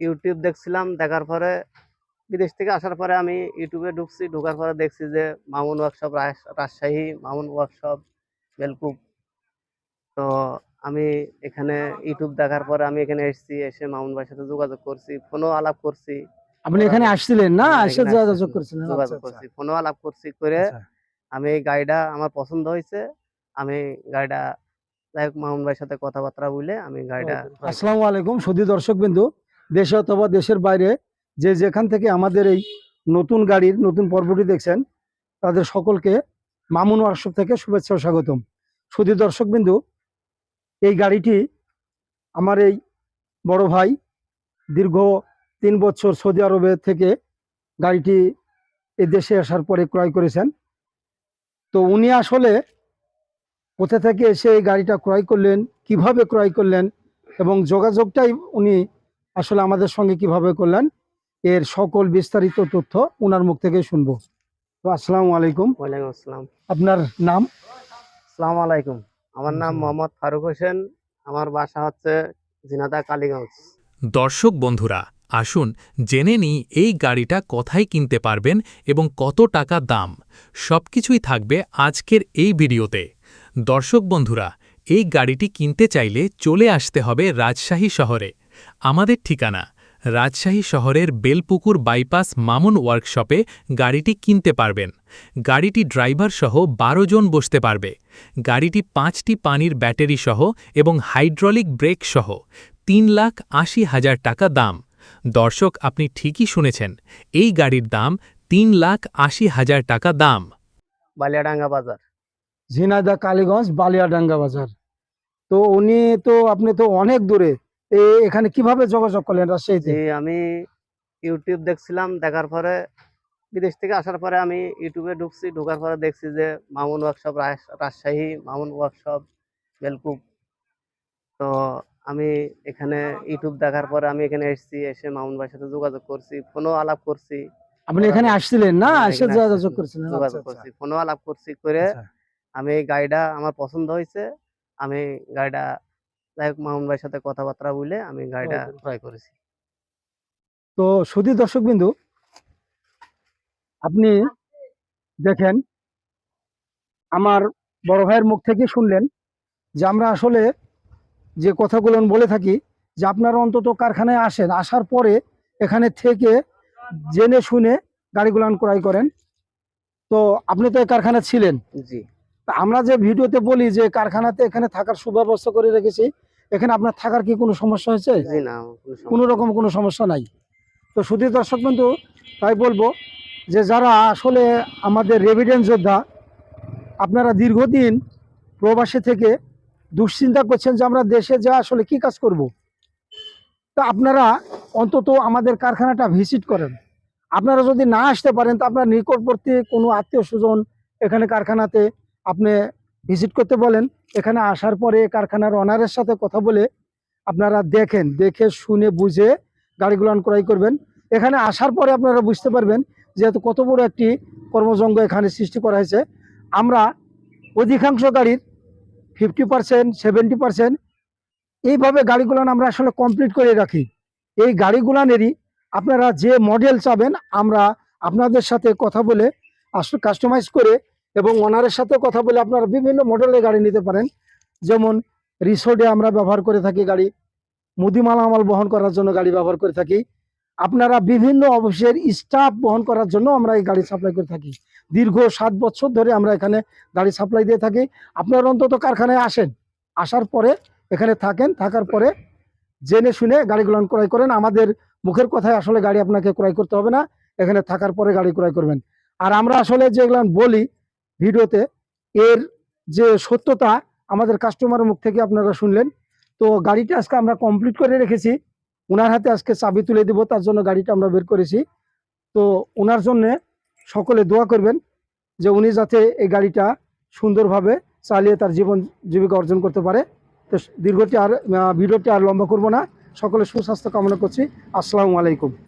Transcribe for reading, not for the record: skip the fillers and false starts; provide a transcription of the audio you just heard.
YouTube দেখছিলাম, দেখার পরে বিদেশ থেকে আসার পরে আমি ইউটিউবে ঢুকছি, ঢোকার পরে দেখছি যে মামুন ওয়ার্কশপ রাজশাহী, মামুন ওয়ার্কশপ বেলকুব। তো আমি এখানে ইউটিউব দেখার পরে আমি এখানে এসেছি, এসে মামুন ভাইয়ের সাথে যোগাযোগ করছি, ফোনও আলাপ করছি। আপনি এখানে আসছিলেন না? হ্যাঁ, এসে এখানে যোগাযোগ করছিলেন? আচ্ছা যোগাযোগ আচ্ছা করছি, ফোনও আলাপ করছি করে আচ্ছা। আমি এই গাড়িটা আমার পছন্দ হয়েছে। আমি গাড়িটা যাই হোক মামুন ভাইয়ের সাথে কথাবার্তা বলে আমি গাড়িটা আসসালামু আলাইকুম সুধী দর্শকবৃন্দ, দেশে অথবা দেশের বাইরে যে যেখান থেকে আমাদের এই নতুন গাড়ির নতুন পর্বটি দেখছেন, তাদের সকলকে মামুন ওয়ার্কশপ থেকে শুভেচ্ছা ও স্বাগতম। সুধী দর্শকবৃন্দ, এই গাড়িটি আমার এই বড় ভাই দীর্ঘ 3 বছর সৌদি আরবে থেকে গাড়িটি এই দেশে আসার পরে ক্রয় করেছেন। তো উনি আসলে কোথা থেকে এসে এই গাড়িটা ক্রয় করলেন, কিভাবে ক্রয় করলেন এবং যোগাযোগটাই উনি আসলে আমাদের সঙ্গে কিভাবে করলেন, এর সকল বিস্তারিত তথ্য ওনার মুখ থেকে শুনবো। তো আসসালামু আলাইকুম। ওয়ালাইকুম আসসালাম। আপনার নাম? আসসালামু আলাইকুম, আমার নাম মোহাম্মদ ফারুক হোসেন, আমার বাসা হচ্ছে ঝিনাইদহ কালীগঞ্জ। দর্শক বন্ধুরা, আসুন জেনে নিই এই গাড়িটা কোথায় কিনতে পারবেন এবং কত টাকা দাম। সবকিছুই থাকবে আজকের এই ভিডিওতে। দর্শক বন্ধুরা, এই গাড়িটি কিনতে চাইলে চলে আসতে হবে রাজশাহী শহরে। আমাদের ঠিকানা রাজশাহী শহরের বেলপুকুর বাইপাস মামুন ওয়ার্কশপে গাড়িটি কিনতে পারবেন। গাড়িটি ড্রাইভার সহ 12 জন বসতে পারবে। গাড়িটি 5টি পানির ব্যাটারি সহ এবং হাইড্রোলিক ব্রেক সহ 3,80,000 টাকা দাম। দর্শক, আপনি ঠিকই শুনেছেন, এই গাড়ির দাম 3,80,000 টাকা দাম। বালিয়াডাঙ্গা বাজার, ঝিনাইদহ কালীগঞ্জ বালিয়াডাঙ্গা বাজার। তো উনি তো আপনি তো অনেক দূরে, এখানে কিভাবে যোগাযোগ করলেন রাজশাহীতে? আমি ইউটিউব দেখছিলাম, দেখার পরে বিদেশ থেকে আসার পরে আমি ইউটিউবে ঢুকছি, ঢোকার পরে দেখছি যে মামুন ওয়ার্কশপ রাজশাহী, মামুন ওয়ার্কশপ বেলকুব। তো আমি এখানে ইউটিউব দেখার পরে আমি এখানে এসেছি, এসে মামুন ভাইয়ের সাথে যোগাযোগ করছি, ফোনও আলাপ করছি। আপনি এখানে আসছিলেন না? হ্যাঁ, এসে এখানে যোগাযোগ করছিলেন? আচ্ছা যোগাযোগ আচ্ছা করছি, ফোনও আলাপ করছি করে আচ্ছা। আমি এই গাড়িটা আমার পছন্দ হয়েছে। আমি গাড়িটা যাই হোক মামুন ভাইয়ের সাথে কথাবার্তা বলে আমি গাড়িটা ক্রয় করেছি। তো সুধী দর্শকবৃন্দ, আপনি দেখেন, আমার বড় ভাইয়ের মুখ থেকে শুনলেন যে আমরা আসলে যে কথাগুলো বলে থাকি যে আপনারা অন্তত কারখানায় আসেন, আসার পরে এখানে থেকে জেনে শুনে গাড়িগুলো ক্রয় করেন। তো আপনি তো এই কারখানা ছিলেন। জি। তা আমরা যে ভিডিওতে বলি যে কারখানাতে এখানে থাকার সুব্যবস্থা করে রেখেছি, এখানে আপনার থাকার কি কোনো সমস্যা হয়েছে? জি না, কোনো রকম কোনো সমস্যা নাই। তো শুধু দর্শক বন্ধু, তাই বলবো যে যারা আসলে আমাদের রেভিডেন্স যোদ্ধা, আপনারা দীর্ঘদিন প্রবাসী থেকে দুশ্চিন্তা করছেন যে আমরা দেশে যা আসলে কি কাজ করব, তা আপনারা অন্তত আমাদের কারখানাটা ভিজিট করেন। আপনারা যদি না আসতে পারেন তো আপনার নিকটবর্তী কোনো আত্মীয় স্বজন এখানে কারখানাতে আপনি ভিজিট করতে বলেন। এখানে আসার পরে কারখানার ওনারের সাথে কথা বলে আপনারা দেখেন, দেখে শুনে বুঝে গাড়িগুলো ক্রয় করবেন। এখানে আসার পরে আপনারা বুঝতে পারবেন যেহেতু কত বড় একটি কর্মজঙ্গ এখানে সৃষ্টি করা হয়েছে। আমরা অধিকাংশ গাড়ির 50%, 70% এইভাবে গাড়িগুলো আমরা আসলে কমপ্লিট করে রাখি। এই গাড়িগুলানেরই আপনারা যে মডেল চাবেন আমরা আপনাদের সাথে কথা বলে আসলে কাস্টমাইজ করে এবং ওনারের সাথে কথা বলে আপনারা বিভিন্ন মডেলের গাড়ি নিতে পারেন। যেমন রিসোর্টে আমরা ব্যবহার করে থাকি গাড়ি, মুদি মালামাল বহন করার জন্য গাড়ি ব্যবহার করে থাকি, আপনারা বিভিন্ন অফিসের স্টাফ বহন করার জন্য আমরা এই গাড়ি সাপ্লাই করে থাকি। দীর্ঘ 7 বছর ধরে আমরা এখানে গাড়ি সাপ্লাই দিয়ে থাকি। আপনারা অন্তত কারখানায় আসেন, আসার পরে এখানে থাকেন, থাকার পরে জেনে শুনে গাড়িগুলো ক্রয় করেন। আমাদের মুখের কথায় আসলে গাড়ি আপনাকে ক্রয় করতে হবে না, এখানে থাকার পরে গাড়ি ক্রয় করবেন। আর আমরা আসলে যেগুলো বলি ভিডিওতে, এর যে সত্যতা আমাদের কাস্টমারের মুখ থেকে আপনারা শুনলেন। তো গাড়িটা আজকে আমরা কমপ্লিট করে রেখেছি, ওনার হাতে আজকে চাবি তুলে দিব, তার জন্য গাড়িটা আমরা বের করেছি। তো ওনার জন্য সকলে দোয়া করবেন যে উনি যাতে এই গাড়িটা সুন্দরভাবে চালিয়ে তার জীবন জীবিকা অর্জন করতে পারে। তো ভিডিওটি আর লম্বা করব না, সকলে সুস্বাস্থ্য কামনা করছি। আসসালামু আলাইকুম।